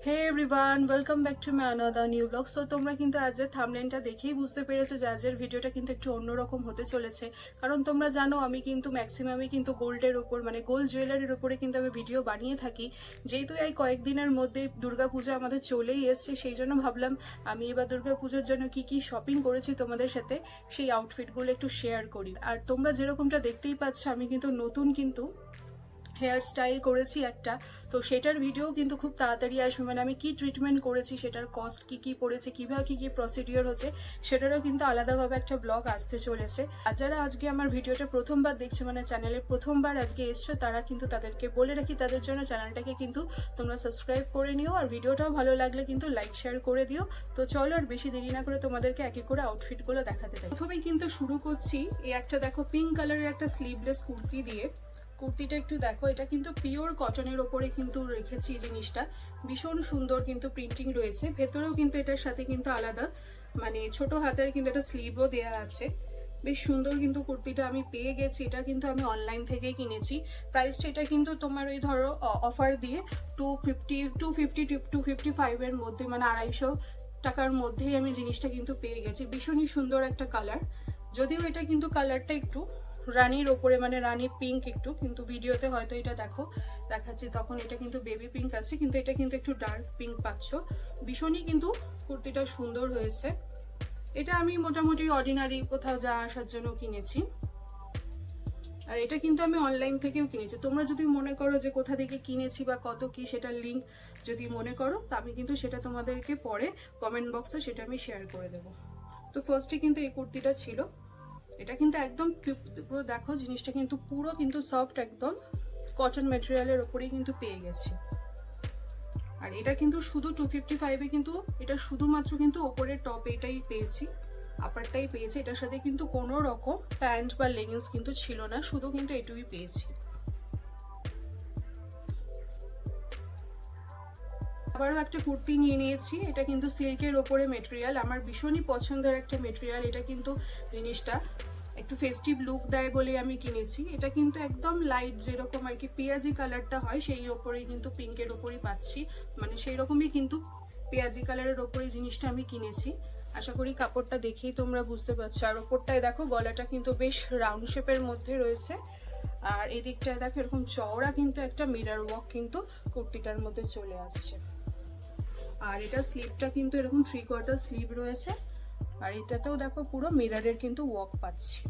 Hey everyone, welcome back to my another new blog. So তোমরা কিন্তু আজের থাম্বনেলটা দেখেই বুঝতে পেরেছো যে আজের ভিডিওটা কিন্তু একটু অন্যরকম হতে চলেছে। কারণ তোমরা জানো আমি কিন্তু ম্যাক্সিমামই কিন্তু গোল্ডের ওপর মানে গোল্ড জুয়েলারির ওপরে কিন্তু আমি ভিডিও বানিয়ে থাকি। যেহেতু এই কয়েকদিনের মধ্যে দুর্গাপূজা আমাদের চলেই এসছে, সেই জন্য ভাবলাম আমি এবার দুর্গাপুজোর জন্য কি কি শপিং করেছি তোমাদের সাথে সেই আউটফিটগুলো একটু শেয়ার করি। আর তোমরা যেরকমটা দেখতেই পাচ্ছ আমি কিন্তু নতুন হেয়ার স্টাইল করেছি একটা, তো সেটার ভিডিও কিন্তু খুব তাড়াতাড়ি আসবে। মানে আমি কি ট্রিটমেন্ট করেছি, সেটার কস্ট কি কি পড়েছে, কিভাবে কি কি প্রসিডিওর হচ্ছে, সেটারও কিন্তু আলাদাভাবে একটা ব্লগ আসতে চলেছে। আর যারা আজকে আমার ভিডিওটা প্রথমবার দেখছে, মানে চ্যানেলে প্রথমবার আজকে এসছো, তারা কিন্তু তাদেরকে বলে রাখি তাদের জন্য চ্যানেলটাকে কিন্তু তোমরা সাবস্ক্রাইব করে নিও, আর ভিডিওটাও ভালো লাগলে কিন্তু লাইক শেয়ার করে দিও। তো চলো আর বেশি দেরি না করে তোমাদেরকে এক এক করে আউটফিটগুলো দেখাতে দেয়। প্রথমেই কিন্তু শুরু করছি এই একটা দেখো পিঙ্ক কালারের একটা স্লিভলেস কুর্তি দিয়ে। কুর্তিটা একটু দেখো, এটা কিন্তু পিওর কটনের ওপরে কিন্তু রেখেছি এই জিনিসটা, ভীষণ সুন্দর কিন্তু প্রিন্টিং রয়েছে। ভেতরেও কিন্তু এটার সাথে কিন্তু আলাদা মানে ছোট হাতের কিন্তু একটা স্লিভও দেওয়া আছে। বেশ সুন্দর কিন্তু কুর্তিটা আমি পেয়ে গেছি। এটা কিন্তু আমি অনলাইন থেকেই কিনেছি। প্রাইসটা এটা কিন্তু তোমার ওই ধরো অফার দিয়ে 255 মধ্যে, মানে 250 টাকার মধ্যেই আমি জিনিসটা কিন্তু পেয়ে গেছি। ভীষণই সুন্দর একটা কালার, যদিও এটা কিন্তু কালারটা একটু রানির ওপরে মানে রানি পিঙ্ক একটু, কিন্তু ভিডিওতে হয়তো এটা দেখাচ্ছি তখন এটা কিন্তু বেবি পিঙ্ক আছে, কিন্তু এটা কিন্তু একটু ডার্ক পিঙ্ক পাচ্ছ। ভীষণই কিন্তু কুর্তিটা সুন্দর হয়েছে। এটা আমি মোটামুটি অর্ডিনারি কোথাও যাওয়া আসার জন্য কিনেছি, আর এটা কিন্তু আমি অনলাইন থেকেও কিনেছি। তোমরা যদি মনে করো যে কোথা থেকে কিনেছি বা কত কি সেটার লিঙ্ক যদি মনে করো, তা আমি কিন্তু সেটা তোমাদেরকে পরে কমেন্ট বক্সে সেটা আমি শেয়ার করে দেবো। তো ফার্স্টে কিন্তু এই কুর্তিটা ছিল, এটা কিন্তু একদম পুরো দেখো জিনিসটা কিন্তু পুরো কিন্তু সফট, একদম কটন ম্যাটেরিয়ালের ওপরেই কিন্তু পেয়ে গেছি। আর এটা কিন্তু শুধু 255-এ কিন্তু এটা শুধুমাত্র কিন্তু ওপরের টপ এটাই পেয়েছি, আপারটাই পেয়েছি। এটার সাথে কিন্তু কোনো রকম প্যান্ট বা লেগিংস কিন্তু ছিল না, শুধু কিন্তু এটুকুই পেয়েছি। আবারও একটা কুর্তি নিয়ে নিয়েছি, এটা কিন্তু সিল্কের ওপরে মেটেরিয়াল, আমার ভীষণই পছন্দের একটা মেটেরিয়াল। এটা কিন্তু জিনিসটা একটু ফেস্টিভ লুক দেয় বলে আমি কিনেছি। এটা কিন্তু একদম লাইট যেরকম আর কি পেঁয়াজি কালারটা হয় সেই ওপরেই কিন্তু পিঙ্কের ওপরেই পাচ্ছি, মানে সেই রকমই কিন্তু পেঁয়াজি কালারের ওপরে জিনিসটা আমি কিনেছি। আশা করি কাপড়টা দেখেই তোমরা বুঝতে পারছো। আর ওপরটায় দেখো গলাটা কিন্তু বেশ রাউন্ড শেপের মধ্যে রয়েছে, আর এই দিকটায় দেখো এরকম চওড়া কিন্তু একটা মিরর ওয়ার্ক কিন্তু কুর্তিটার মধ্যে চলে আসছে। আর এটা স্লিভটা কিন্তু এরকম 3/4 স্লিভ রয়েছে, আর এটাতেও দেখো পুরো মিররের কিন্তু ওয়ার্ক পাচ্ছি,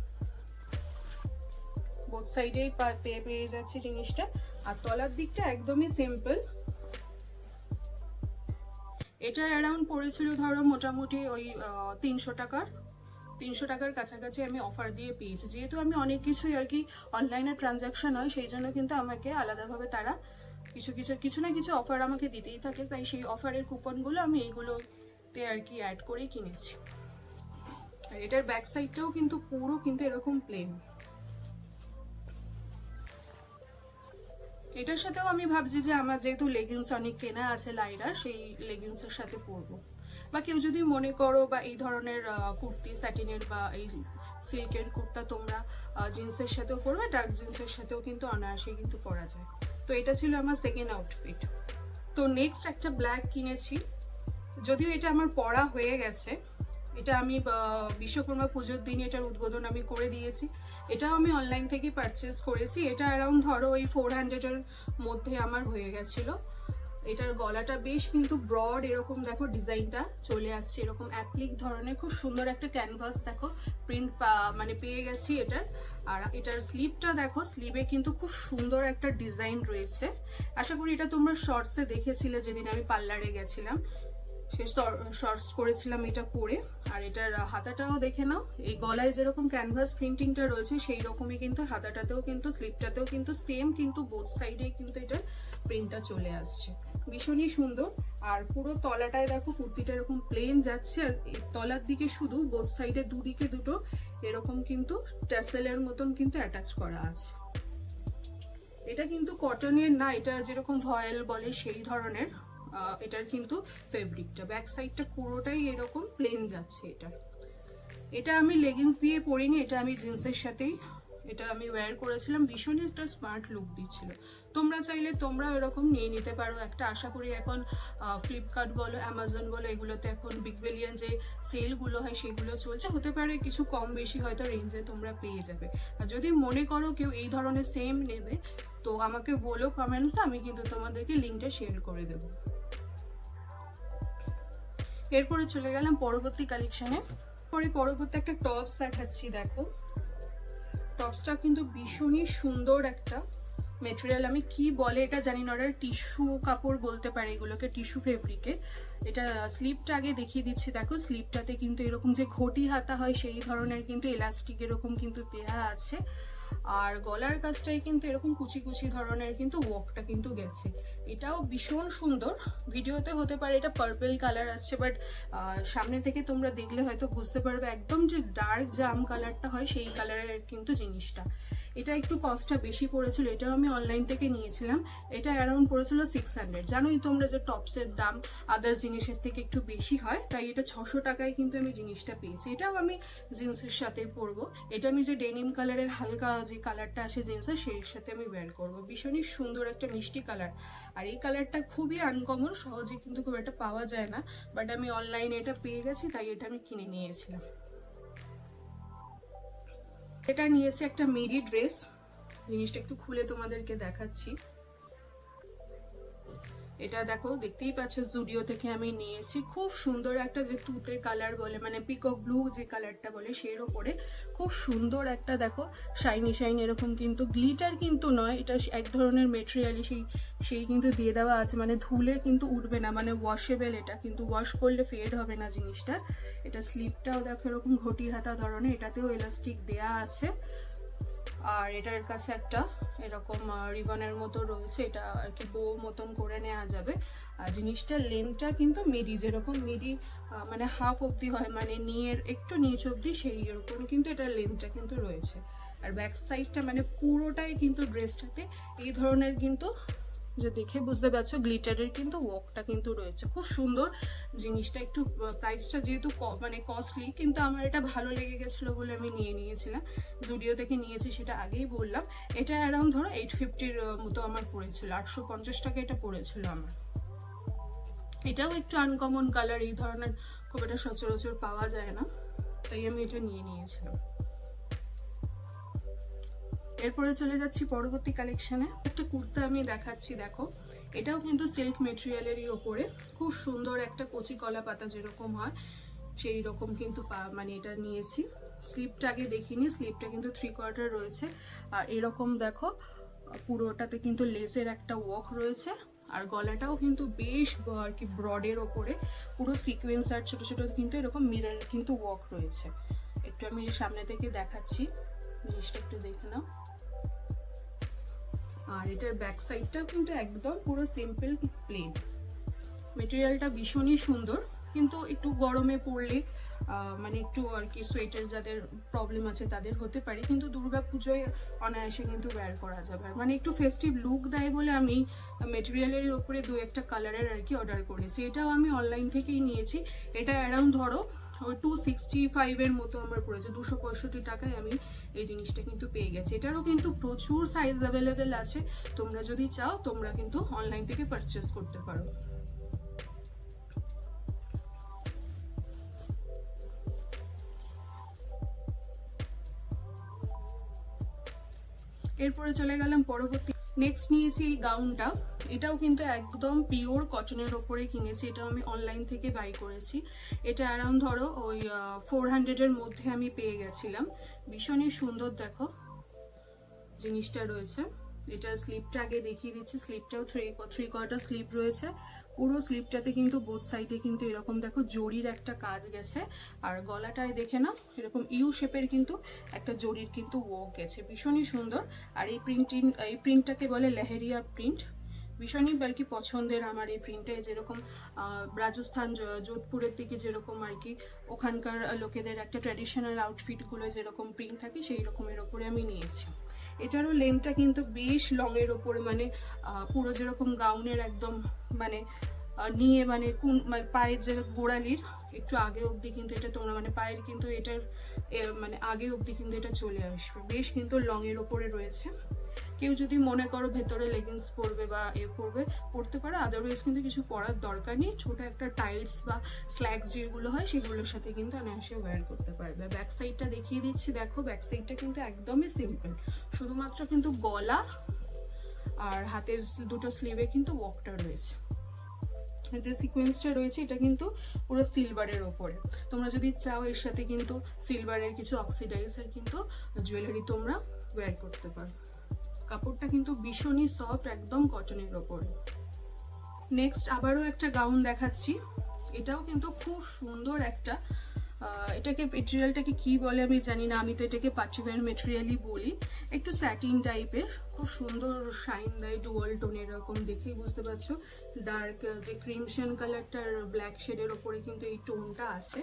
বোথ সাইডেই পেয়ে যাচ্ছে জিনিসটা। আর তলার দিকটা একদমই সিম্পল। এটা অ্যারাউন্ড পড়েছিল ধরো মোটামুটি ওই 300 টাকার কাছাকাছি আমি অফার দিয়ে পেয়েছি। যেহেতু আমি অনেক কিছুই আর কি অনলাইনে ট্রানজাকশন হয়, সেই জন্য কিন্তু আমাকে আলাদাভাবে তারা কিছু না কিছু অফার আমাকে দিতেই থাকে, তাই সেই অফারের কুপনগুলো আমি এইগুলোতে আর কি অ্যাড করেই কিনেছি। আর এটার ব্যাক সাইডটাও কিন্তু পুরো কিন্তু এরকম প্লেন। এটার সাথেও আমি ভাবছি যে আমার যেহেতু লেগিংস অনেক কেনা আছে লাইরা, সেই লেগিংসের সাথে পরবো। বা কেউ যদি মনে করো বা এই ধরনের কুর্তি স্যাটিনের বা এই সিল্কের কুর্তা তোমরা জিন্সের সাথেও পরবে, ডার্ক জিন্সের সাথেও কিন্তু অনায়াসে কিন্তু পরা যায়। তো এটা ছিল আমার সেকেন্ড আউটফিট। তো নেক্সট একটা ব্ল্যাক কিনেছি, যদিও এটা আমার পরা হয়ে গেছে। এটা আমি বিশ্বকর্মা পুজোর দিন এটার উদ্বোধন আমি করে দিয়েছি। এটাও আমি অনলাইন থেকে পারচেস করেছি। এটা অ্যারাউন্ড ধরো ওই 400-এর মধ্যে আমার হয়ে গেছিলো। এটার গলাটা বেশ কিন্তু ব্রড, এরকম দেখো ডিজাইনটা চলে আসছে এরকম অ্যাপ্লিক ধরনের, খুব সুন্দর একটা ক্যানভাস দেখো প্রিন্ট মানে পেয়ে গেছি এটার। আর এটার স্লিভটা দেখো, স্লিভে কিন্তু খুব সুন্দর একটা ডিজাইন রয়েছে। আশা করি এটা তোমরা শর্টসে দেখেছিলে যেদিন আমি পার্লারে গেছিলাম, সে শর্টস করেছিলাম এটা পরে। আর এটার হাতাটাও দেখে নাও, এই গলায় যেরকম ক্যানভাস প্রিন্টিংটা রয়েছে সেই রকমই কিন্তু হাতাটাতেও কিন্তু স্লিপটাতেও কিন্তু সেম কিন্তু বোথ সাইডে কিন্তু এটার প্রিন্টটা চলে আসছে, ভীষণই সুন্দর। আর পুরো তলাটায় দেখো কুর্তিটা এরকম প্লেন যাচ্ছে, আর এই তলার দিকে শুধু বোথ সাইডে দুদিকে দুটো এরকম কিন্তু ট্যাসেলের মতন কিন্তু অ্যাটাচ করা আছে। এটা কিন্তু কটনের না, এটা যেরকম ভয়েল বলে সেই ধরনের এটার কিন্তু ফেব্রিকটা। ব্যাক সাইডটা পুরোটাই এরকম প্লেন যাচ্ছে। এটা আমি লেগিংস দিয়ে পরিনি, এটা আমি জিন্সের সাথেই এটা আমি ওয়্যার করেছিলাম, ভীষণই একটা স্মার্ট লুক দিচ্ছিল। তোমরা চাইলে তোমরা এরকম নিয়ে নিতে পারো একটা। আশা করি এখন ফ্লিপকার্ট বলো, অ্যামাজন বলো, এগুলোতে এখন বিগ বিলিয়ন যে সেলগুলো হয় সেগুলো চলছে, হতে পারে কিছু কম বেশি হয়তো রেঞ্জে তোমরা পেয়ে যাবে। আর যদি মনে করো কেউ এই ধরনের সেম নেবে তো আমাকে বলো কমেন্টসে, আমি কিন্তু তোমাদেরকে লিঙ্কটা শেয়ার করে দেবো। এরপরে চলে গেলাম পরবর্তী কালেকশনে। পরবর্তী একটা টপস দেখাচ্ছি। দেখো টপসটা কিন্তু ভীষণই সুন্দর একটা মেটেরিয়াল, আমি কি বলে এটা জানি না, ওটা টিস্যু কাপড় বলতে পারে এগুলোকে, টিস্যু ফেব্রিকে। এটা স্লিপটা আগে দেখিয়ে দিচ্ছি। দেখো স্লিপটাতে কিন্তু এরকম যে ঘটি হাতা হয় সেই ধরনের কিন্তু এলাস্টিক এরকম কিন্তু দেয়া আছে। আর গলার কাছটাই কিন্তু এরকম কুচি কুচি ধরনের কিন্তু ওয়ার্কটা কিন্তু গেছে। এটাও ভীষণ সুন্দর। ভিডিওতে হতে পারে এটা পার্পল কালার আসছে, বাট সামনে থেকে তোমরা দেখলে হয়তো বুঝতে পারবে একদম যে ডার্ক জাম কালারটা হয় সেই কালারের কিন্তু জিনিসটা। এটা একটু কস্টটা বেশি পড়েছিল, এটাও আমি অনলাইন থেকে নিয়েছিলাম। এটা অ্যারাউন্ড পড়েছিল 600। জানোই তোমরা যে টপসের দাম আদার্স জিনিসের থেকে একটু বেশি হয়, তাই এটা 600 টাকায় কিন্তু আমি জিনিসটা পেয়েছি। এটাও আমি জিন্সের সাথে পরবো। এটা আমি যে ডেনিম কালারের হালকা যে কালারটা আসে জিন্সের, সেই সাথে আমি ওয়্যার করবো। ভীষণই সুন্দর একটা মিষ্টি কালার, আর এই কালারটা খুবই আনকমন, সহজে কিন্তু খুব একটা পাওয়া যায় না, বাট আমি অনলাইনে এটা পেয়ে গেছি তাই এটা আমি কিনে নিয়েছিলাম। এটা নিয়েছি একটা মিডি ড্রেস, জিনিসটা একটু খুলে তোমাদেরকে দেখাচ্ছি। এটা দেখো দেখতেই পাচ্ছ জুডিও থেকে আমি নিয়েছি। খুব সুন্দর একটা যে তুতে কালার বলে, মানে পিকক ব্লু যে কালারটা বলে সেই ওপরে খুব সুন্দর একটা দেখো শাইনি শাইনি এরকম, কিন্তু গ্লিটার কিন্তু নয়, এটা এক ধরনের মেটেরিয়ালই সেই কিন্তু দিয়ে দেওয়া আছে, মানে ধুলে কিন্তু উঠবে না, মানে ওয়াশেবেল। এটা কিন্তু ওয়াশ করলে ফেড হবে না জিনিসটা। এটা স্লিপটাও দেখো এরকম ঘটি হাতা ধরনের, এটাতেও এলাস্টিক দেয়া আছে। আর এটার কাছে একটা এরকম রিবনের মতো রয়েছে, এটা আর কি বো মতন করে নেওয়া যাবে। আর জিনিসটার লেন্থটা কিন্তু মিডি, যেরকম মিডি মানে হাফ অবধি হয়, মানে নিয়ের একটু নিচ অবধি, সেই এরকম কিন্তু এটার লেন্থটা কিন্তু রয়েছে। আর ব্যাক সাইডটা মানে পুরোটাই কিন্তু ড্রেসটাতে এই ধরনের কিন্তু, যে দেখে বুঝতে পারছো গ্লিটারের কিন্তু ওয়ার্কটা কিন্তু রয়েছে। খুব সুন্দর জিনিসটা। একটু প্রাইসটা যেহেতু মানে কস্টলি, কিন্তু আমার এটা ভালো লেগে গেছিলো বলে আমি নিয়ে নিয়েছিলাম। জুডিও থেকে নিয়েছি সেটা আগেই বললাম। এটা অ্যারাউন্ড ধরো 850 মতো আমার পড়েছিল, 850 টাকা এটা পড়েছিল আমার। এটাও একটু আনকমন কালার, এই ধরনের খুব একটা সচরাচর পাওয়া যায় না, তাই আমি এটা নিয়ে নিয়েছিলাম। এরপরে চলে যাচ্ছি পরবর্তী কালেকশনে। একটা কুর্তা আমি দেখাচ্ছি। দেখো এটাও কিন্তু সিল্ক মেটেরিয়ালেরই ওপরে, খুব সুন্দর একটা কচি কলা পাতা যেরকম হয় সেই রকম কিন্তু মানে এটা নিয়েছি। স্লিপটা আগে দেখিনি, স্লিপটা কিন্তু 3/4 রয়েছে। আর এরকম দেখো পুরোটাতে কিন্তু লেসের একটা ওয়ার্ক রয়েছে। আর গলাটাও কিন্তু বেশ আর কি ব্রডের ওপরে, পুরো সিকোয়েন্স আর ছোট ছোট কিন্তু এরকম মিররের কিন্তু ওয়ার্ক রয়েছে। একটু আমি সামনে থেকে দেখাচ্ছি, জিনিসটা একটু দেখে নাও। আর এটার ব্যাক সাইডটা কিন্তু একদম পুরো সিম্পল প্লেন। মেটেরিয়ালটা ভীষণই সুন্দর, কিন্তু একটু গরমে পরলে মানে একটু আর কি সোয়েটার যাদের প্রবলেম আছে তাদের হতে পারে, কিন্তু দুর্গা পুজোয় অনায়াসে কিন্তু ওয়্যার করা যাবে। মানে একটু ফেস্টিভ লুক দেয় বলে আমি মেটেরিয়ালের ওপরে 2-1টা কালারের আর কি অর্ডার করেছি। এটাও আমি অনলাইন থেকেই নিয়েছি। এটা অ্যারাউন্ড ধরো ওই 265 মতো আমার পড়েছে, 265 টাকায় আমি এই জিনিসটা কিন্তু পেয়ে গেছি। এটারও কিন্তু প্রচুর সাইজ অ্যাভেলেবেল আছে, তোমরা যদি চাও তোমরা কিন্তু অনলাইন থেকে পারচেস করতে পারো। এরপরে চলে গেলাম পরবর্তী। নেক্সট নিয়েছি এই গাউনটা। এটাও কিন্তু একদম পিওর কটনের ওপরে কিনেছি, এটাও আমি অনলাইন থেকে বাই করেছি। এটা অ্যারাউন্ড ধরো ওই 400-এর মধ্যে আমি পেয়ে গেছিলাম। ভীষণই সুন্দর দেখো জিনিসটা রয়েছে। এটার স্লিপটা আগে দেখিয়ে দিচ্ছি। স্লিপটাও 3/4 স্লিপ রয়েছে। পুরো স্লিপটাতে কিন্তু বোথ সাইডে কিন্তু এরকম দেখো জরির একটা কাজ গেছে। আর গলাটায় দেখে না এরকম ইউ শেপের কিন্তু একটা জরির কিন্তু ওয়ার্ক গেছে, ভীষণই সুন্দর। আর এই প্রিন্টটাকে বলে লেহেরিয়া প্রিন্ট। ভীষণই আর কি পছন্দের আমার এই প্রিন্টে, যেরকম রাজস্থান যোধপুরের দিকে যেরকম আর কি ওখানকার লোকেদের একটা ট্র্যাডিশনাল আউটফিটগুলো যেরকম প্রিন্ট থাকে সেই রকমের ওপরে আমি নিয়েছি। এটারও লেন্থটা কিন্তু বেশ লংয়ের ওপরে, মানে পুরো যেরকম গাউনের একদম মানে নিয়ে মানে কোন পায়ের যে গোড়ালির একটু আগে অবধি কিন্তু এটা তোমরা মানে পায়ের কিন্তু এটার মানে আগে অবধি কিন্তু এটা চলে আসবে, বেশ কিন্তু লং এর ওপরে রয়েছে। কেউ যদি মনে করো ভেতরে লেগিংস পরবে বা পরতে পারো, আদারওয়াইজ কিন্তু কিছু পরার দরকার নেই। ছোট একটা টাইটস বা স্ল্যাক্স যেগুলো হয় সেগুলোর সাথে কিন্তু অনায়াসে ওয়্যার করতে পারবে। ব্যাক সাইডটা দেখিয়ে দিচ্ছি, দেখো ব্যাক সাইডটা কিন্তু একদমই সিম্পল, শুধুমাত্র কিন্তু গলা আর হাতের দুটো স্লিভে কিন্তু ওয়ার্কটা রয়েছে। যে সিকোয়েন্সটা রয়েছে এটা কিন্তু পুরো সিলভারের ওপরে। তোমরা যদি চাও এর সাথে কিন্তু সিলভারের কিছু অক্সিডাইজের কিন্তু জুয়েলারি তোমরা ওয়্যার করতে পারো। কাপড়টা কিন্তু ভীষণই সফট, একদম কটনের ওপরে। নেক্সট আবারও একটা গাউন দেখাচ্ছি, এটাও কিন্তু খুব সুন্দর একটা এটাকে মেটেরিয়ালটাকে কি বলে আমি জানি না, আমি তো এটাকে পার্টিওয়্যার মেটেরিয়ালই বলি। একটু স্যাটিন টাইপের, খুব সুন্দর শাইন দেয়, ডুয়াল টোন, এরকম দেখেই বুঝতে পারছো। ডার্ক যে ক্রিমশন কালারটার ব্ল্যাক শেডের ওপরে কিন্তু এই টোনটা আছে।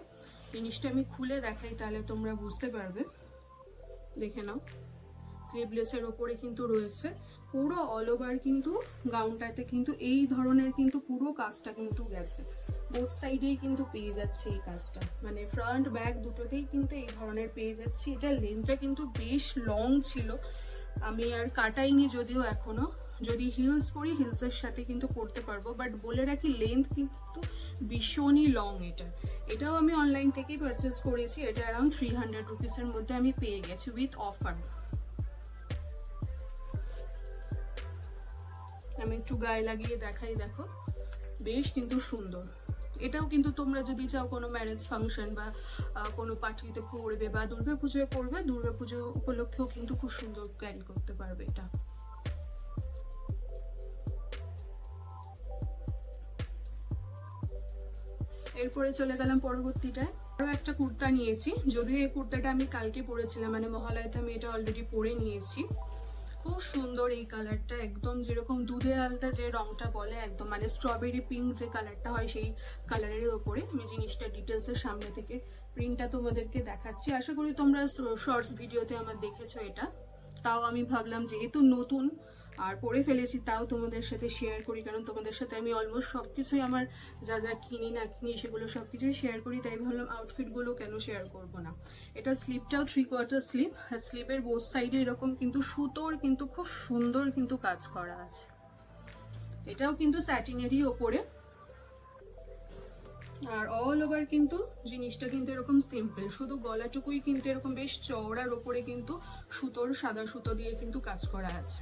জিনিসটা আমি খুলে দেখাই তাহলে তোমরা বুঝতে পারবে, দেখে নাও। স্লিভলেসের ওপরে কিন্তু রয়েছে, পুরো অল ওভার কিন্তু গাউনটাতে কিন্তু এই ধরনের কিন্তু পুরো কাজটা কিন্তু গেছে, বোথ সাইডেই কিন্তু পেয়ে যাচ্ছে এই কাজটা, মানে ফ্রন্ট ব্যাক দুটোতেই কিন্তু এই ধরনের পেয়ে যাচ্ছি। এটা লেন্থটা কিন্তু বেশ লং ছিল, আমি আর কাটাইনি যদিও এখনো। যদি হিলস পরি হিলসের সাথে কিন্তু পরতে পারবো, বাট বলে রাখি লেন্থ কিন্তু ভীষণই লং। এটাও আমি অনলাইন থেকেই পারচেস করেছি, এটা অ্যারাউন্ড 300 রুপিসের মধ্যে আমি পেয়ে গেছি উইথ অফার। আমি একটু গায়ে লাগিয়ে দেখাই, দেখো বেশ কিন্তু সুন্দর। এটাও কিন্তু তোমরা যদি চাও কোনো ম্যারেজ ফাংশন বা কোনো পার্টিতে পরবে বা দুর্গাপুজোয় পরবে, দুর্গাপুজো উপলক্ষেও কিন্তু খুব সুন্দর ক্যারি করতে পারবে এটা। এরপরে চলে গেলাম পরবর্তীটায়, আরও একটা কুর্তা নিয়েছি, যদিও এই কুর্তাটা আমি কালকে পরেছিলাম, মানে মহালয়াতে আমি এটা অলরেডি পরে নিয়েছি। খুব সুন্দর এই কালারটা, একদম যেরকম দুধে আলতা যে রংটা বলে, একদম মানে স্ট্রবেরি পিঙ্ক যে কালারটা হয় সেই কালারের ওপরে। আমি জিনিসটা ডিটেলসের সামনে থেকে প্রিন্টটা তোমাদেরকে দেখাচ্ছি, আশা করি তোমরা শর্টস ভিডিওতে আমার দেখেছো এটা। তাও আমি ভাবলাম যেহেতু নতুন আর পরে ফেলেছি তাও তোমাদের সাথে শেয়ার করি, কারণ তোমাদের সাথে আমি অলমোস্ট সব কিছুই আমার যা যা কিনি না কিনি সেগুলো সব কিছুই শেয়ার করি, তাই ভাবলাম আউটফিটগুলো কেন শেয়ার করব না। এটা স্লিপটাও 3/4 স্লিপ, আর স্লিপের বোথ সাইডে এরকম কিন্তু সুতোর কিন্তু খুব সুন্দর কিন্তু কাজ করা আছে। এটাও কিন্তু স্যাটিনেরই ওপরে, আর অল ওভার কিন্তু জিনিসটা কিন্তু এরকম সিম্পল, শুধু গলাটুকুই কিন্তু এরকম বেশ চওড়ার ওপরে কিন্তু সুতোর সাদা সুতো দিয়ে কিন্তু কাজ করা আছে।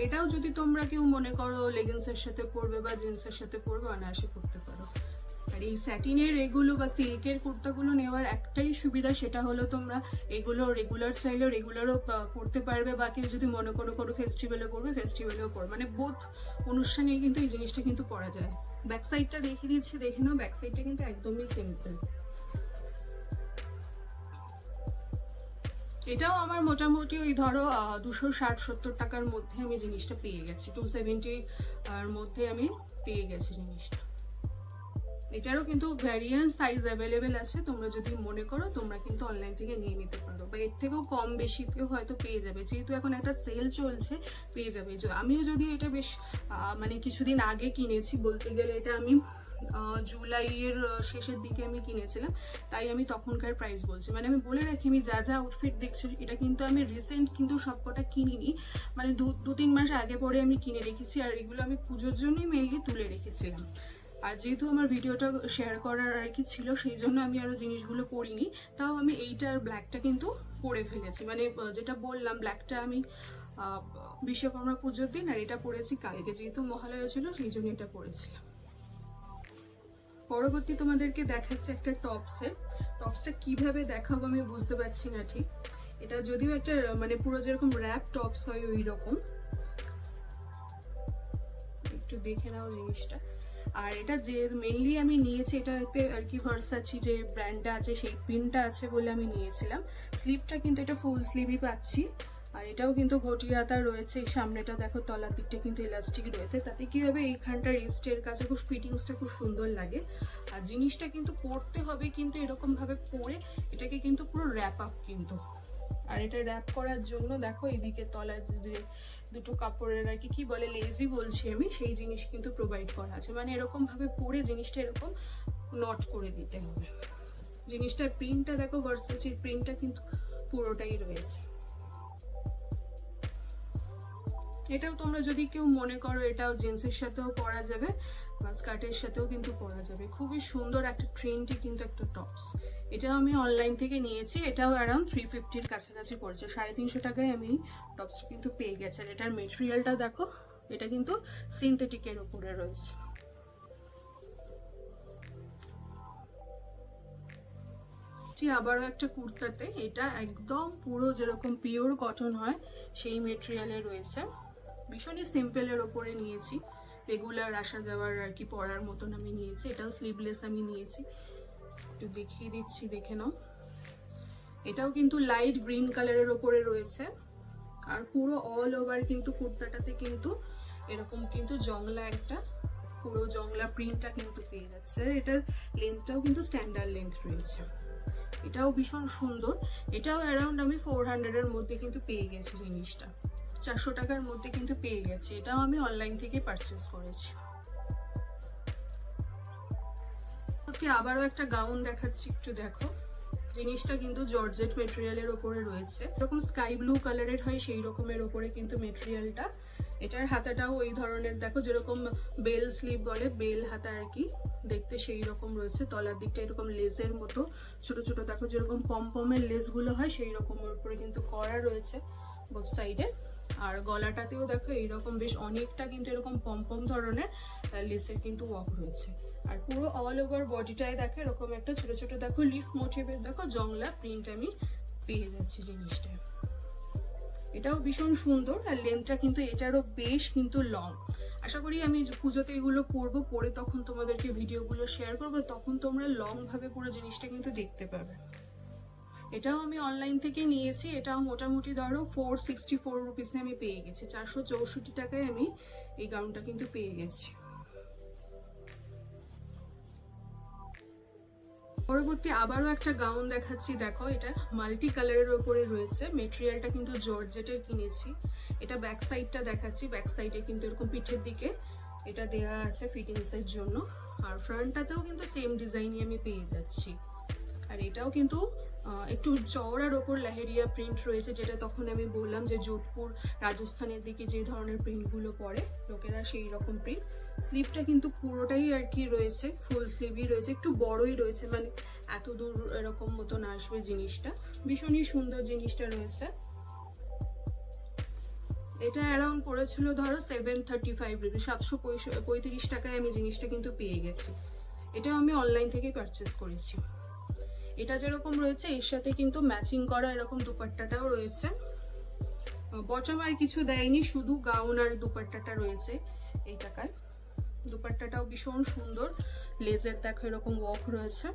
এটাও যদি তোমরা কেউ মনে করো লেগিংসের সাথে পরবে বা জিন্সের সাথে পরবে, অনায়াসে করতে পারো। আর এই স্যাটিনের এগুলো বা সিল্কের কুর্তাগুলো নেওয়ার একটাই সুবিধা, সেটা হলো তোমরা এগুলো রেগুলার চাইলেও রেগুলারও পরতে পারবে, বা কেউ যদি মনে করো কোনো ফেস্টিভ্যালে পরবে ফেস্টিভ্যালেও পরবে, মানে বোথ অনুষ্ঠানেই কিন্তু এই জিনিসটা কিন্তু পরা যায়। ব্যাক সাইডটা দেখিয়ে দিচ্ছি, দেখে নাও, ব্যাক সাইডটা কিন্তু একদমই সিম্পল। এটাও আমার মোটামুটি ওই ধরো 260-70 টাকার মধ্যে আমি জিনিসটা পেয়ে গেছি, 270 আর মধ্যে আমি পেয়ে গেছি জিনিসটা। এটারও কিন্তু ভ্যারিয়েন্ট সাইজ অ্যাভেলেবেল আছে, তোমরা যদি মনে করো তোমরা কিন্তু অনলাইন থেকে নিয়ে নিতে পারো, বা এর থেকেও কম বেশিতেও হয়তো পেয়ে যাবে, যেহেতু এখন একটা সেল চলছে পেয়ে যাবে। আমিও যদিও এটা বেশ মানে কিছুদিন আগে কিনেছি, বলতে গেলে এটা আমি জুলাইয়ের শেষের দিকে আমি কিনেছিলাম, তাই আমি তখনকার প্রাইস বলছি। মানে আমি বলে রাখি, আমি যা যা আউটফিট দেখছি এটা কিন্তু আমি রিসেন্ট কিন্তু সবকটা কিনিনি, মানে 2-3 মাস আগে পরে আমি কিনে রেখেছি, আর এগুলো আমি পুজোর জন্যই মেনলি তুলে রেখেছিলাম। আর যেহেতু আমার ভিডিওটা শেয়ার করার আর কি ছিল, সেই জন্য আমি আরও জিনিসগুলো পরিনি, তাও আমি এইটার ব্ল্যাকটা কিন্তু পরে ফেলেছি। মানে যেটা বললাম, ব্ল্যাকটা আমি বিশ্বকর্মা পুজোর দিন, আর এটা পরেছি কালকে, যেহেতু মহালয়া ছিল সেই জন্য এটা পরেছিলাম। পরবর্তী তোমাদেরকে দেখাচ্ছে একটা টপসটা কিভাবে দেখাবো আমি বুঝতে পারছি না ঠিক। এটা যদিও একটা মানে পুরো যেরকম র্যাপ টপস হয় ওই রকম, একটু দেখে নাও জিনিসটা। আর এটা যে মেনলি আমি নিয়েছি এটাতে আর কি ভার্সাচি যে ব্র্যান্ডটা আছে সেই পিনটা আছে বলে আমি নিয়েছিলাম। স্লিভটা কিন্তু এটা ফুল স্লিভই পাচ্ছি, আর এটাও কিন্তু ঘটি হাতা রয়েছে। এই সামনেটা দেখো, তলার দিকটা কিন্তু ইলাস্টিক রয়েছে, তাতে কি হবে এইখানটা রিস্টের কাছে খুব ফিটিংসটা খুব সুন্দর লাগে। আর জিনিসটা কিন্তু পরতে হবে কিন্তু এরকম ভাবে পরে এটাকে কিন্তু পুরো র্যাপ আপ কিন্তু আর এটা র্যাপ করার জন্য দেখো এইদিকে তলায় যে দুটো কাপড়ের আর কি বলে লেজি বলছি আমি, সেই জিনিস কিন্তু প্রোভাইড করা আছে। মানে এরকম ভাবে পরে জিনিসটা এরকম নট করে দিতে হবে। জিনিসটার প্রিন্টটা দেখো, ভার্সাচির প্রিন্টটা কিন্তু পুরোটাই রয়েছে। এটাও তোমরা যদি কেউ মনে করো এটাও জিন্সের সাথেও পরা যাবে বা স্কার্টের সাথেও কিন্তু পরা যাবে। খুবই সুন্দর একটা ট্রেন্ডি কিন্তু একটা টপস। এটাও আমি অনলাইন থেকে নিয়েছি, এটাও অ্যারাউন্ড 350-র কাছাকাছি পড়েছে। 350 টাকায় আমি টপসটা কিন্তু পেয়ে গেছি। আর এটার মেটেরিয়ালটা দেখো, এটা কিন্তু সিনথেটিকের উপরে রয়েছে। আবারও একটা কুর্তাতে, এটা একদম পুরো যেরকম পিওর কটন হয় সেই মেটেরিয়ালে রয়েছে। ভীষণই সিম্পলের ওপরে নিয়েছি, রেগুলার আসা যাওয়ার আর কি পরার মতন আমি নিয়েছি। এটাও স্লিভলেস আমি নিয়েছি, একটু দেখিয়ে দিচ্ছি, দেখে নাও। এটাও কিন্তু লাইট গ্রিন কালারের ওপরে রয়েছে। আর পুরো অল ওভার কিন্তু কুর্তাটাতে কিন্তু এরকম কিন্তু জংলা একটা পুরো জংলা প্রিন্টটা কিন্তু পেয়ে যাচ্ছে। এটার লেন্থটাও কিন্তু স্ট্যান্ডার্ড লেন্থ রয়েছে। এটাও ভীষণ সুন্দর। এটাও অ্যারাউন্ড আমি 400-এর মধ্যে কিন্তু পেয়ে গেছি জিনিসটা, 400 টাকার মধ্যে কিন্তু পেয়ে গেছি। এটাও আমি অনলাইন থেকে পারচেস করেছি। ওকে, আবারও একটা গাউন দেখাচ্ছি, একটু দেখো। জিনিসটা কিন্তু জর্জেট মেটেরিয়ালের ওপরে রয়েছে, এরকম স্কাই ব্লু কালারের হয় সেই রকমের ওপরে কিন্তু মেটেরিয়ালটা। এটার হাতাটাও এই ধরনের দেখো, যেরকম বেল স্লিভ বলে, বেল হাতা আর কি দেখতে সেই রকম রয়েছে। তলার দিকটা এরকম লেসের মতো ছোট ছোট দেখো, যেরকম পমপমের লেসগুলো হয় সেই রকমের উপরে কিন্তু করা রয়েছে বোথ সাইডে। আর গলাটাতেও দেখো এইরকম বেশ অনেকটা কিন্তু এরকম পমপম ধরনের লেসের কিন্তু ওয়ার্ক রয়েছে। আর পুরো অল ওভার বডিটায় দেখো এরকম একটা ছোট ছোট দেখো লিফ মোটিভের দেখো জংলা প্রিন্ট আমি পেয়ে যাচ্ছি জিনিসটা। এটাও ভীষণ সুন্দর। আর লেন্থটা কিন্তু এটারও বেশ কিন্তু লং। আশা করি আমি পুজোতে এগুলো পরবো, পরে তখন তোমাদেরকে ভিডিওগুলো শেয়ার করবো, তখন তোমরা লং ভাবে পুরো জিনিসটা কিন্তু দেখতে পাবে। এটাও আমি অনলাইন থেকে নিয়েছি। এটাও মোটামুটি ধরো 464 রুপিসে আমি পেয়ে গেছি। 464 টাকায় আমি এই গাউনটা কিন্তু পেয়ে গেছি। পরবর্তী আবারও একটা গাউন দেখাচ্ছি, দেখো। এটা মাল্টি কালারের ওপরে রয়েছে, মেটেরিয়ালটা কিন্তু জর্জেটের কিনেছি। এটা ব্যাক সাইডটা দেখাচ্ছি। ব্যাক সাইডে কিন্তু এরকম পিঠের দিকে এটা দেওয়া আছে ফিটিংসের জন্য। আর ফ্রন্টটাতেও কিন্তু সেম ডিজাইনই আমি পেয়ে যাচ্ছি। আর এটাও কিন্তু একটু চওড়ার ওপর লেহেরিয়া প্রিন্ট রয়েছে, যেটা তখন আমি বললাম যে যোধপুর রাজস্থানের দিকে যে ধরনের প্রিন্টগুলো পরে লোকেরা সেই রকম প্রিন্ট। স্লিভটা কিন্তু পুরোটাই আর কি রয়েছে, ফুল স্লিভই রয়েছে, একটু বড়ই রয়েছে, মানে এত দূর এরকম মতন আসবে জিনিসটা। ভীষণই সুন্দর জিনিসটা রয়েছে। এটা অ্যারাউন্ড পড়েছিল ধরো 735 রুপিস, 735 টাকায় আমি জিনিসটা কিন্তু পেয়ে গেছি। এটাও আমি অনলাইন থেকেই পারচেস করেছি। এটা যেরকম রয়েছে এর সাথে কিন্তু ম্যাচিং করা এরকম দুপাট্টাটাও রয়েছে। বটম আর কিছু দেয়নি, শুধু গাউন আর দুপাট্টাটা রয়েছে এই টাকায়। দুপাট্টাটাও ভীষণ সুন্দর, লেজের দেখো এরকম ওয়ার্ক রয়েছে।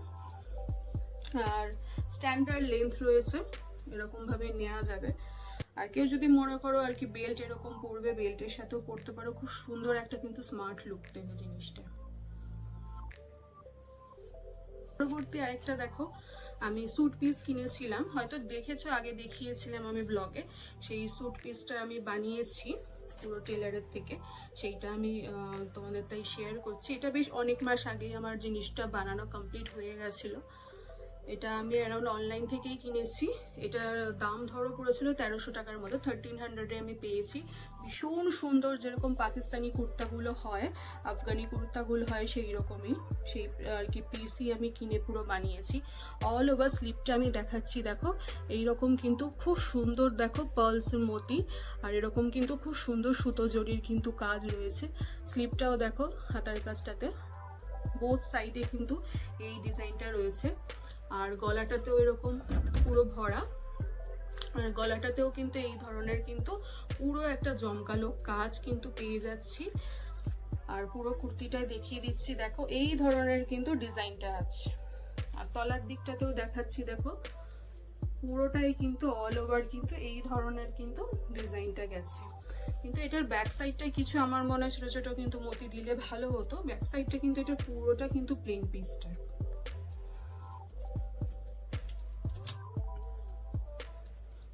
আর স্ট্যান্ডার্ড লেন্থ রয়েছে, এরকম ভাবে নেওয়া যাবে। আর কেউ যদি মনে করো আর কি বেল্ট এরকম পরবে, বেল্টের সাথেও পরতে পারো। খুব সুন্দর একটা কিন্তু স্মার্ট লুক দেবে জিনিসটা। পরবর্তী আরেকটা দেখো, আমি স্যুট পিস কিনেছিলাম, হয়তো দেখেছো, আগে দেখিয়েছিলাম আমি ব্লগে। সেই স্যুট পিসটা আমি বানিয়েছি পুরো টেলারের থেকে, সেইটা আমি তোমাদের তাই শেয়ার করছি। এটা বেশ অনেক মাস আগেই আমার জিনিসটা বানানো কমপ্লিট হয়ে গেছিলো। এটা আমি অ্যারাউন্ড অনলাইন থেকেই কিনেছি। এটার দাম ধরো পড়েছিল 1300 টাকার মতো, 1300-এ আমি পেয়েছি। ভীষণ সুন্দর, যেরকম পাকিস্তানি কুর্তাগুলো হয়, আফগানি কুর্তাগুলো হয় সেই রকমই, সেই আর কি পিসই আমি কিনে পুরো বানিয়েছি। অল ওভার স্লিপটা আমি দেখাচ্ছি, দেখো এইরকম কিন্তু খুব সুন্দর দেখো পার্লসের মতি, আর এরকম কিন্তু খুব সুন্দর সুতো জড়ির কিন্তু কাজ রয়েছে। স্লিপটাও দেখো হাতার কাজটাতে বোথ সাইডে কিন্তু এই ডিজাইনটা রয়েছে। আর গলাটাতেও এরকম পুরো ভরা, আর গলাটাতেও কিন্তু এই ধরনের কিন্তু পুরো একটা জমকালো কাজ কিন্তু পেয়ে যাচ্ছি। আর পুরো কুর্তিটাই দেখিয়ে দিচ্ছি, দেখো এই ধরনের কিন্তু ডিজাইনটা আছে। আর তলার দিকটাতেও দেখাচ্ছি, দেখো পুরোটাই কিন্তু অল ওভার কিন্তু এই ধরনের কিন্তু ডিজাইনটা গেছে। কিন্তু এটার ব্যাক সাইডটাই কিছু আমার মনে হয় ছোট ছোট কিন্তু মতি দিলে ভালো হতো। ব্যাক সাইডটা কিন্তু এটা পুরোটা কিন্তু প্লেন পিসটা।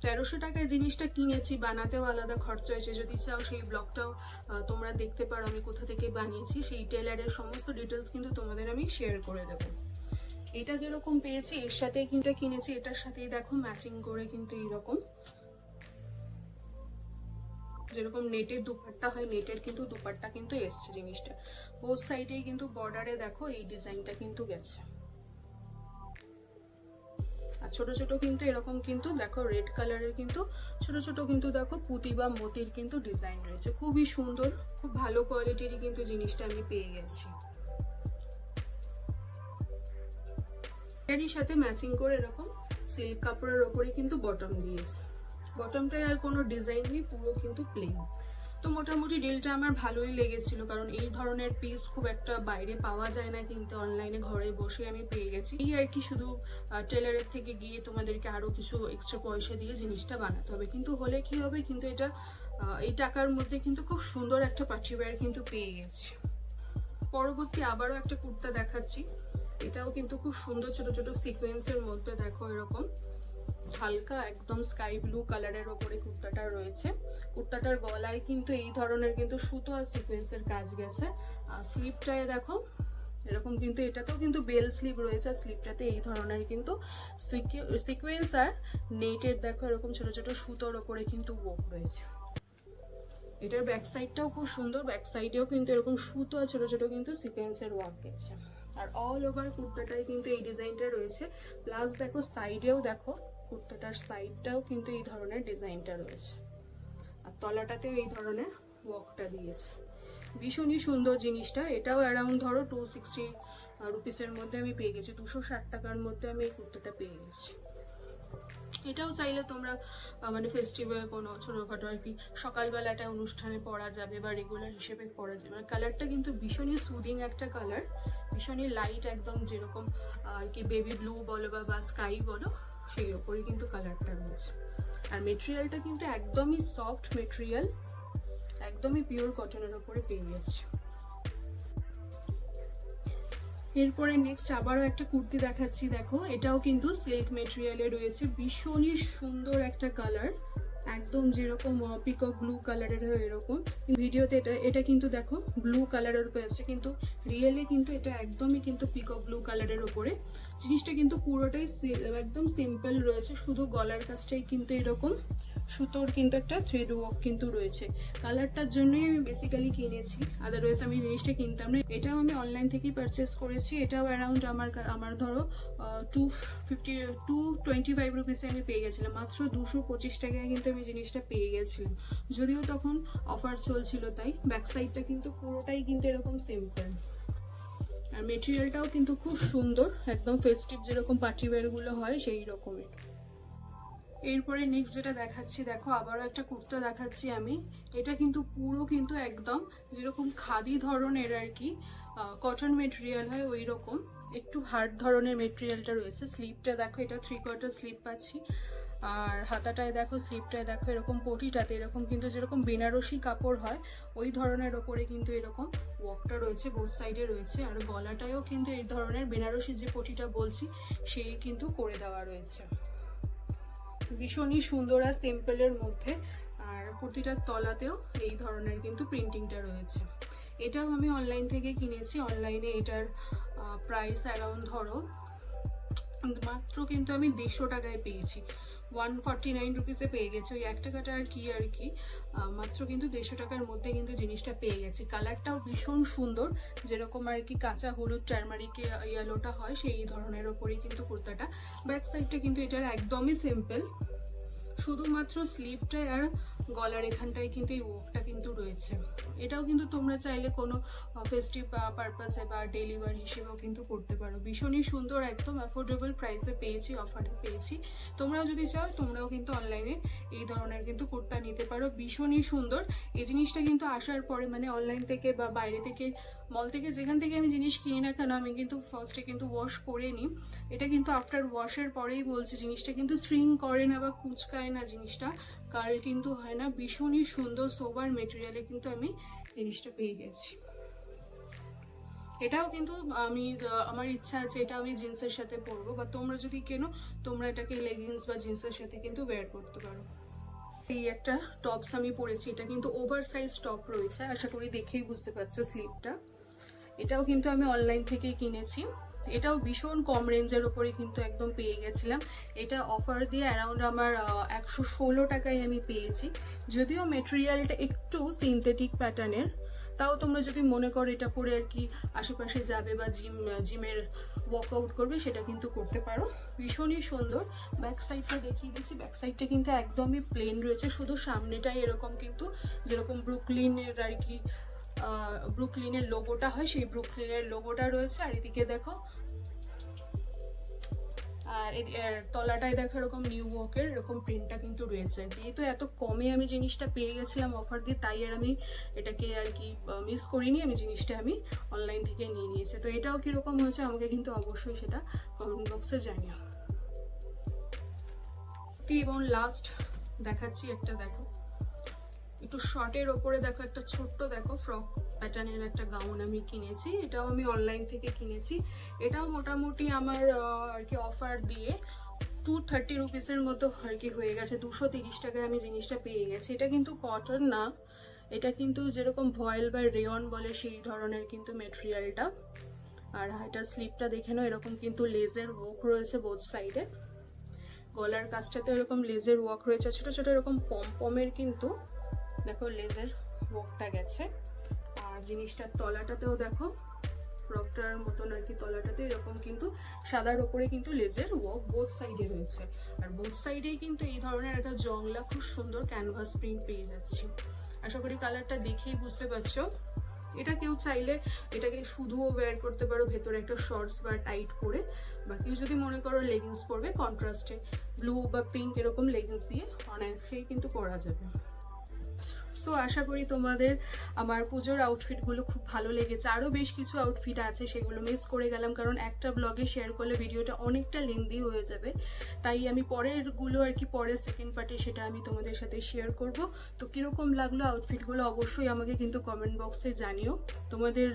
1300 টাকায় জিনিসটা কিনেছি, বানাতেও আলাদা খরচা হয়েছে। যদি চাও সেই ব্লগটাও তোমরা দেখতে পারো আমি কোথা থেকে বানিয়েছি, সেই টেলারের সমস্ত ডিটেলস কিন্তু তোমাদের আমি শেয়ার করে দেবো। এটা যেরকম পেয়েছি এর সাথে কিন্তু কিনেছি, এটার সাথেই দেখো ম্যাচিং করে কিন্তু এইরকম যেরকম নেটের দুপাট্টা হয়, নেটের কিন্তু দুপাট্টা কিন্তু এসছে জিনিসটা। বোথ সাইডেই কিন্তু বর্ডারে দেখো এই ডিজাইনটা কিন্তু গেছে। আর ছোট ছোট কিন্তু এরকম কিন্তু দেখো রেড কালারের কিন্তু ছোট ছোট কিন্তু দেখো পুঁতি বা মতির কিন্তু ডিজাইন রয়েছে। খুবই সুন্দর, খুব ভালো কোয়ালিটিরই কিন্তু জিনিসটা আমি পেয়ে গেছি। এরই সাথে ম্যাচিং করে এরকম সিল্ক কাপড়ের ওপরে কিন্তু বটম দিয়েছে। বটমটায় আর কোনো ডিজাইন নেই, পুরো কিন্তু প্লেন। তো মোটামুটি ডিলটা আমার ভালোই লেগেছিল, কারণ এই ধরনের পিস খুব একটা বাইরে পাওয়া যায় না, কিন্তু অনলাইনে ঘরে বসে আমি পেয়ে গেছি। এই আর কি, শুধু টেলারের থেকে গিয়ে তোমাদেরকে আরও কিছু এক্সট্রা পয়সা দিয়ে জিনিসটা বানাতে হবে। কিন্তু হলে কি হবে, কিন্তু এটা এই টাকার মধ্যে কিন্তু খুব সুন্দর একটা পার্টিওয়্যার কিন্তু পেয়ে গেছি। পরবর্তী আবারও একটা কুর্তা দেখাচ্ছি। এটাও কিন্তু খুব সুন্দর, ছোট ছোট সিকোয়েন্সের মধ্যে দেখো এরকম হালকা একদম স্কাই ব্লু কালারের ওপরে কুর্তাটা রয়েছে। কুর্তাটার গলায় কিন্তু এই ধরনের কিন্তু সুতো আর সিকোয়েন্সের কাজ গেছে। আর স্লিপটায় দেখো এরকম কিন্তু এটাতেও কিন্তু বেল স্লিপ রয়েছে। আর স্লিপটাতে এই ধরনের কিন্তু সিকোয়েন্স আর নেটের দেখো এরকম ছোট ছোট সুতোর ওপরে কিন্তু ওয়ার্ক রয়েছে। এটার ব্যাক সাইডটাও খুব সুন্দর, ব্যাক সাইডেও কিন্তু এরকম সুতো আর ছোট ছোট কিন্তু সিকোয়েন্সের ওয়ার্ক গেছে। আর অল ওভার কুর্তাটায় কিন্তু এই ডিজাইনটা রয়েছে। প্লাস দেখো সাইডেও দেখো কুর্তাটার সাইডটাও কিন্তু এই ধরনের ডিজাইনটা রয়েছে। আর তলাটাতেও এই ধরনের ওয়ার্কটা দিয়েছে। ভীষণই সুন্দর জিনিসটা। এটাও অ্যারাউন্ড ধরো 260 রুপিসের মধ্যে আমি পেয়ে গেছি, 260 টাকার মধ্যে আমি এই কুর্তাটা পেয়ে গেছি। এটাও চাইলে তোমরা মানে ফেস্টিভ্যাল কোনো ছোটোখাটো আর কি সকালবেলা একটা অনুষ্ঠানে পরা যাবে বা রেগুলার হিসেবে পরা যাবে। কালারটা কিন্তু ভীষণই সুদিং একটা কালার, ভীষণই লাইট, একদম যেরকম আর কি বেবি ব্লু বলো বা স্কাই বলো সেই ওপরই কিন্তু কালারটা রয়েছে। আর মেটেরিয়ালটা কিন্তু একদমই সফট মেটেরিয়াল, একদমই পিওর কটনের ওপরে পেয়ে গেছে। এরপরে নেক্সট আবারও একটা কুর্তি দেখাচ্ছি। দেখো এটাও কিন্তু সিল্ক মেটেরিয়ালে রয়েছে, ভীষণই সুন্দর একটা কালার, একদম যেরকম পিকক ব্লু কালারের হয় এরকম। ভিডিওতে এটা কিন্তু দেখো ব্লু কালারের উপরে আছে, কিন্তু রিয়েলি কিন্তু এটা একদমই কিন্তু পিকক ব্লু কালারের ওপরে। জিনিসটা কিন্তু পুরোটাই একদম সিম্পল রয়েছে, শুধু গলার কাছটাই কিন্তু এরকম সুতোর কিন্তু একটা থ্রেড ওয়ার্ক কিন্তু রয়েছে। কালারটার জন্যই আমি বেসিক্যালি কিনেছি, আদারওয়াইজ আমি জিনিসটা কিনতাম না। এটাও আমি অনলাইন থেকেই পারচেস করেছি। এটাও অ্যারাউন্ড আমার ধরো 225 রুপিসে আমি পেয়ে গেছিলাম। মাত্র 225 টাকায় কিন্তু আমি জিনিসটা পেয়ে গেছিলাম, যদিও তখন অফার চলছিল তাই। ব্যাক সাইডটা কিন্তু পুরোটাই কিন্তু এরকম সিম্পল। আর মেটেরিয়ালটাও কিন্তু খুব সুন্দর, একদম ফেস্টিভ যেরকম পার্টি ওয়্যারগুলো হয় সেই রকমের। এরপরে নেক্সট যেটা দেখাচ্ছি, দেখো আবারও একটা কুর্তা দেখাচ্ছি আমি। এটা কিন্তু পুরো কিন্তু একদম যেরকম খাদি ধরনের আর কি কটন মেটেরিয়াল হয় ওই রকম একটু হার্ড ধরনের মেটেরিয়ালটা রয়েছে। স্লিপটা দেখো এটা 3/4 স্লিপ পাচ্ছি। আর হাতাটায় দেখো, স্লিপটায় দেখো এরকম পটিটাতে এরকম কিন্তু যেরকম বেনারসি কাপড় হয় ওই ধরনের ওপরে কিন্তু এরকম ওয়ার্কটা রয়েছে, বোথ সাইডে রয়েছে। আর গলাটায়ও কিন্তু এই ধরনের বেনারসি যে পটিটা বলছি সেই কিন্তু করে দেওয়া রয়েছে। ভীষণই সুন্দর আর সিম্পলের মধ্যে। আর কুর্তিটার তলাতেও এই ধরনের কিন্তু প্রিন্টিংটা রয়েছে। এটাও আমি অনলাইন থেকে কিনেছি। অনলাইনে এটার প্রাইস অ্যারাউন্ড ধরো মাত্র কিন্তু আমি 150 টাকায় পেয়েছি, 149 রুপিসে পেয়ে গেছি। ওই 1 টাকাটা আর কি মাত্র কিন্তু 150 টাকার মধ্যে কিন্তু জিনিসটা পেয়ে গেছি। কালারটাও ভীষণ সুন্দর, যেরকম আর কি কাঁচা হলুদ টারমারিক ইয়েলোটা হয় সেই ধরনের ওপরেই কিন্তু কুর্তাটা। ব্যাক সাইডটা কিন্তু এটার একদমই সিম্পল, শুধুমাত্র স্লিভটায় আর গলার এখানটায় কিন্তু এই ওয়ার্কটা কিন্তু রয়েছে। এটাও কিন্তু তোমরা চাইলে কোনো ফেস্টিভ পারপাসে বা ডেলি ওয়্যার হিসেবেও কিন্তু করতে পারো। ভীষণই সুন্দর, একদম অ্যাফোর্ডেবল প্রাইসে পেয়েছি, অফারে পেয়েছি। তোমরাও যদি চাও তোমরাও কিন্তু অনলাইনে এই ধরনের কিন্তু কুর্তা নিতে পারো। ভীষণই সুন্দর এই জিনিসটা কিন্তু আসার পরে, মানে অনলাইন থেকে বা বাইরে থেকে মল থেকে যেখান থেকে আমি জিনিস কিনি না কেন, আমি কিন্তু ফার্স্টে কিন্তু ওয়াশ করে নিই। এটা কিন্তু আফটার ওয়াশের পরেই বলছি, জিনিসটা কিন্তু স্ট্রিং করে না বা কুচকায় না, জিনিসটা কার্ল কিন্তু হয় না। ভীষণই সুন্দর সোবার মেটেরিয়ালে কিন্তু আমি জিনিসটা পেয়ে গেছি। এটাও কিন্তু আমার ইচ্ছা আছে এটা আমি জিন্সের সাথে পরবো, বা তোমরা যদি কেনো তোমরা এটাকে লেগিংস বা জিন্সের সাথে কিন্তু ওয়্যার করতে পারো। এই একটা টপস আমি পরেছি, এটা কিন্তু ওভার সাইজ টপ রয়েছে, আশা করি দেখেই বুঝতে পারছো স্লিপটা। এটাও কিন্তু আমি অনলাইন থেকেই কিনেছি, এটাও ভীষণ কম রেঞ্জের ওপরে কিন্তু একদম পেয়ে গেছিলাম। এটা অফার দিয়ে অ্যারাউন্ড আমার 116 টাকায় আমি পেয়েছি। যদিও মেটেরিয়ালটা একটু সিনথেটিক প্যাটার্নের, তাও তোমরা যদি মনে করো এটা পরে আর কি আশেপাশে যাবে বা জিমের ওয়ার্কআউট করবে, সেটা কিন্তু করতে পারো। ভীষণই সুন্দর। ব্যাক সাইডটা দেখিয়ে দিচ্ছি, ব্যাক সাইডটা কিন্তু একদমই প্লেন রয়েছে, শুধু সামনেটাই এরকম কিন্তু যেরকম ব্রুকলিনের আর কি ব্রুকলিনের লোগোটা হয়, সেই ব্রুকলিনের লোগোটা রয়েছে। আর এদিকে দেখো, আর তলাটায় দেখো এরকম নিউ ওয়ার্কের এরকম প্রিন্টটা কিন্তু রয়েছে। যেহেতু এত কমে আমি জিনিসটা পেয়ে গেছিলাম অফার দিয়ে, তাই আর আমি এটাকে আর কি মিস করিনি, আমি জিনিসটা আমি অনলাইন থেকে নিয়ে নিয়েছি। তো এটাও কীরকম হয়েছে আমাকে কিন্তু অবশ্যই সেটা কমেন্ট বক্সে জানিও। এবং লাস্ট দেখাচ্ছি একটা, দেখো একটু শর্টের ওপরে দেখো একটা ছোট্ট দেখো ফ্রক প্যাটার্নের একটা গাউন আমি কিনেছি, এটাও আমি অনলাইন থেকে কিনেছি। এটাও মোটামুটি আমার আর কি অফার দিয়ে 230 রুপিসের মতো আর কি হয়ে গেছে, 230 টাকায় আমি জিনিসটা পেয়ে গেছি। এটা কিন্তু কটন না, এটা কিন্তু যেরকম ভয়েল বা রেয়ন বলে সেই ধরনের কিন্তু মেটেরিয়ালটা। আর এটা স্লিপটা দেখে নাও, এরকম কিন্তু লেজের ওয়ার্ক রয়েছে বোথ সাইডে। গলার কাছটাতে এরকম লেজের ওয়ার্ক রয়েছে, ছোট ছোট এরকম পমের কিন্তু দেখো লেজের ওয়ার্কটা গেছে। আর জিনিসটার তলাটাতেও দেখো ফ্রকটার মতন আর কি, তলাটাতে এরকম কিন্তু সাদার ওপরে কিন্তু লেজের ওয়ার্ক বোথ সাইডে রয়েছে। আর বোথ সাইডেই কিন্তু এই ধরনের একটা জংলা খুব সুন্দর ক্যানভাস প্রিন্ট পেয়ে যাচ্ছি। আশা করি কালারটা দেখেই বুঝতে পারছো। এটা কেউ চাইলে এটাকে শুধুও ওয়্যার করতে পারো ভেতরে একটা শর্টস বা টাইট করে, বা কেউ যদি মনে করো লেগিংস পরবে কন্ট্রাস্টে ব্লু বা পিঙ্ক এরকম লেগিংস দিয়ে অনেকেই কিন্তু পরা যাবে। সো আশা করি তোমাদের আমার পুজোর আউটফিটগুলো খুব ভালো লেগেছে। আরও বেশ কিছু আউটফিট আছে, সেগুলো মিস করে গেলাম কারণ একটা ব্লগে শেয়ার করলে ভিডিওটা অনেকটা লেন্দি হয়ে যাবে, তাই আমি পরেরগুলো আর কি পরের সেকেন্ড পার্টে সেটা আমি তোমাদের সাথে শেয়ার করব। তো কীরকম লাগলো আউটফিটগুলো অবশ্যই আমাকে কিন্তু কমেন্ট বক্সে জানিও, তোমাদের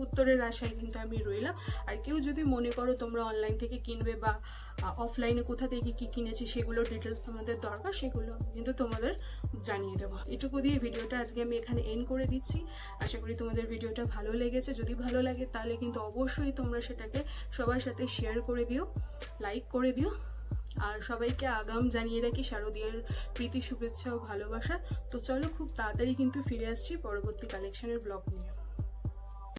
উত্তরের আশায় কিন্তু আমি রইলাম। আর কেউ যদি মনে করো তোমরা অনলাইন থেকে কিনবে বা অফলাইনে কোথা থেকে কী কিনেছি সেগুলোর ডিটেলস তোমাদের দরকার, সেগুলো কিন্তু তোমাদের জানিয়ে দেবো। এটুকু দিয়ে ভিডিওটা আজকে আমি এখানে এন্ড করে দিচ্ছি। আশা করি তোমাদের ভিডিওটা ভালো লেগেছে। যদি ভালো লাগে তাহলে কিন্তু অবশ্যই তোমরা সেটাকে সবার সাথে শেয়ার করে দিও, লাইক করে দিও। আর সবাইকে আগাম জানিয়ে রাখি শারদীয়ার প্রীতি শুভেচ্ছা ও ভালোবাসা। তো চলো খুব তাড়াতাড়ি কিন্তু ফিরে আসছি পরবর্তী কালেকশনের ব্লগ নিয়ে।